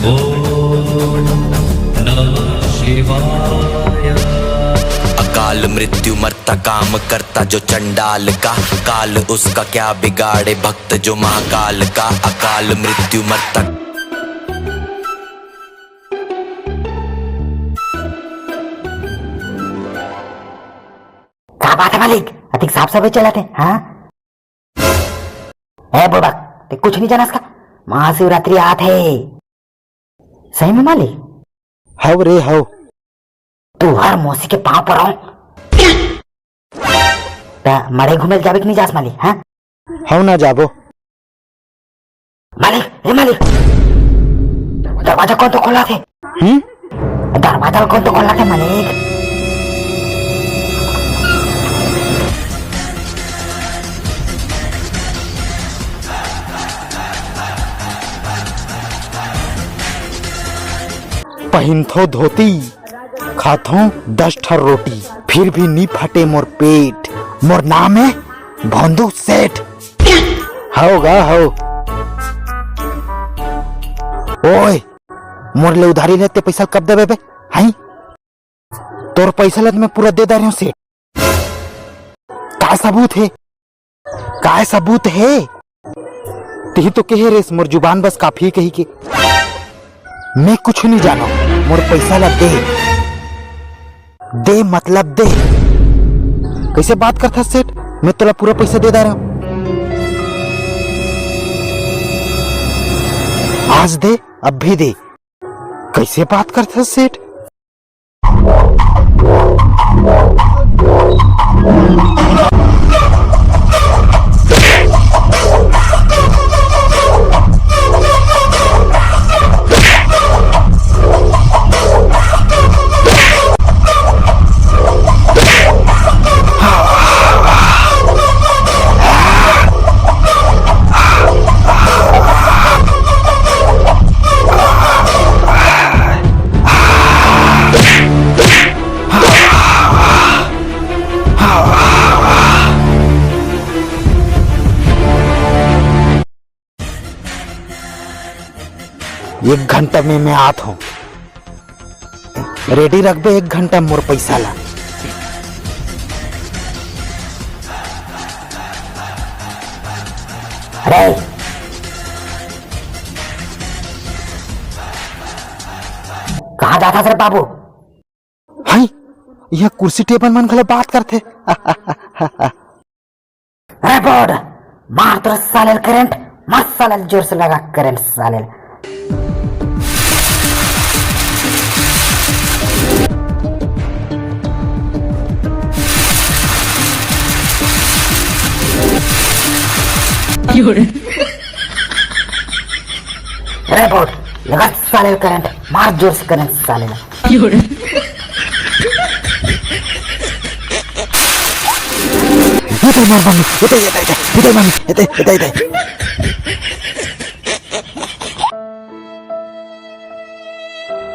ओम नमः शिवाय। अकाल मृत्यु मरता काम करता जो चंडाल का, काल उसका क्या बिगाड़े भक्त जो महाकाल का। अकाल मृत्यु मरता। क्या बात है मालिक, अधिक साफ सफाई चलाते हाँ? है बुड़बक, ते कुछ नहीं जाना इसका। महाशिवरात्रि आत है। सही में मालिक? हव रे हव। तू हर मौसी के पाँव पर मड़े घूमे जावे कि नहीं जास मालिक? हाँ हव ना जाबो मालिक। हे मालिक, दरवाजा कौन तो खोला थे? दरवाजा कौन तो खोला थे मालिक? पहिनथो धोती, खाथो 10 ठर रोटी, फिर भी नी फटे मोर पेट। मोर नाम है भोंदू सेठ। होगा हो। ओए मोर ले उधारी लेते पैसा कब देबे बे? हाई तोर पैसा लद मैं पूरा दे रहा हूं सेठ। का सबूत है? का सबूत है? ती तो कहे रेस मोर जुबान बस काफी कही के। मैं कुछ नहीं जाना। मोर पैसा ला दे। दे मतलब दे। कैसे बात करता सेठ? मैं तोला पूरा पैसा दे रहा हूं। आज दे, अब भी दे। कैसे बात करता सेठ? एक घंटा में मैं आत हूं। रेडी रख बे, 1 घंटा मोर पैसा ला। अरे कहाँ जाता सर बाबू? हाय यह कुर्सी टेबल मन खले बात करते। अरे बोर्ड मार तो साले करंट, मार साले जोर से लगा करंट साले। अरे बोर्ड लगा साले करंट, मार जोर से करंट साले।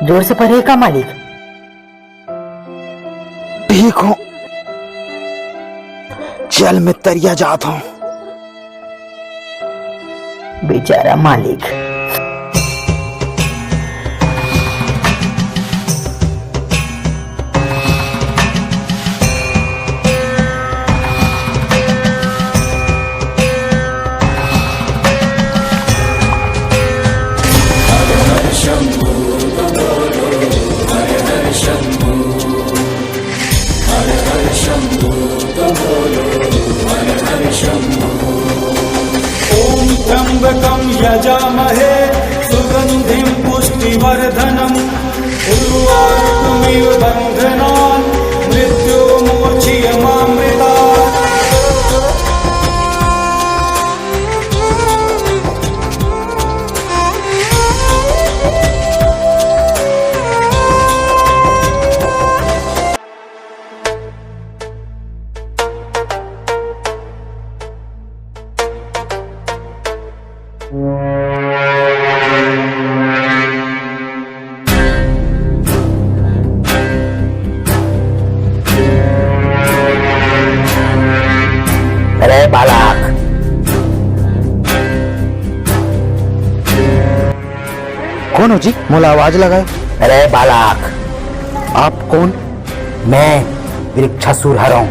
जोर से पढ़े का मालिक? ठीक हो, चल मैं तरिया जाता हूं। बेचारा मालिक। त्र्यंबकं यजामहे सुगंधिं पुष्टिवर्धनम् उर्वारुकमिव बन्धनान् मृत्युर्मोचयमामृतात्। कौन हो जी? मोला आवाज लगाए। अरे बालक, आप कौन? मैं वृक्षासुर हरऊं।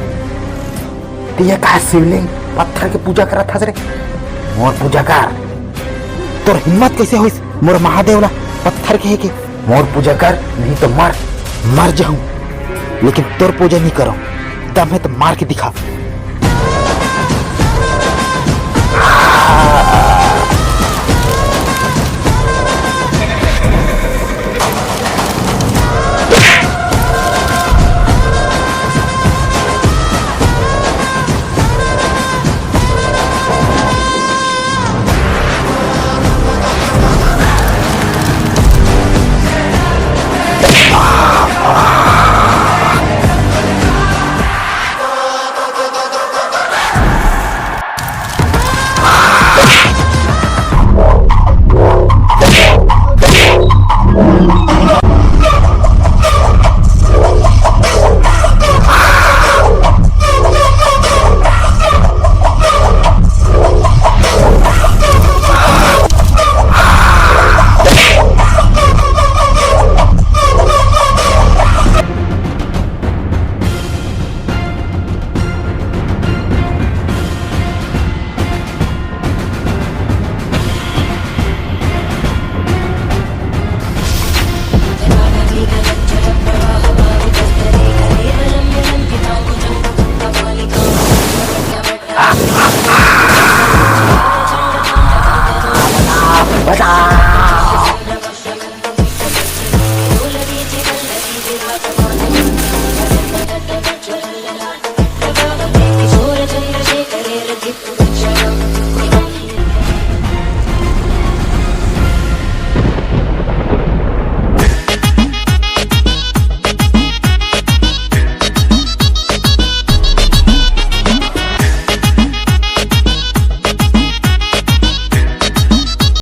तो ये कहा शिवलिंग पत्थर के पूजा करा था रे? मोर पूजा कर। तोर हिम्मत कैसे होइस मोर महादेव ला पत्थर के है के? मोर पूजा कर, नहीं तो मर। मर जाऊं लेकिन तोर पूजा नहीं करो। दम है तो मार के दिखा।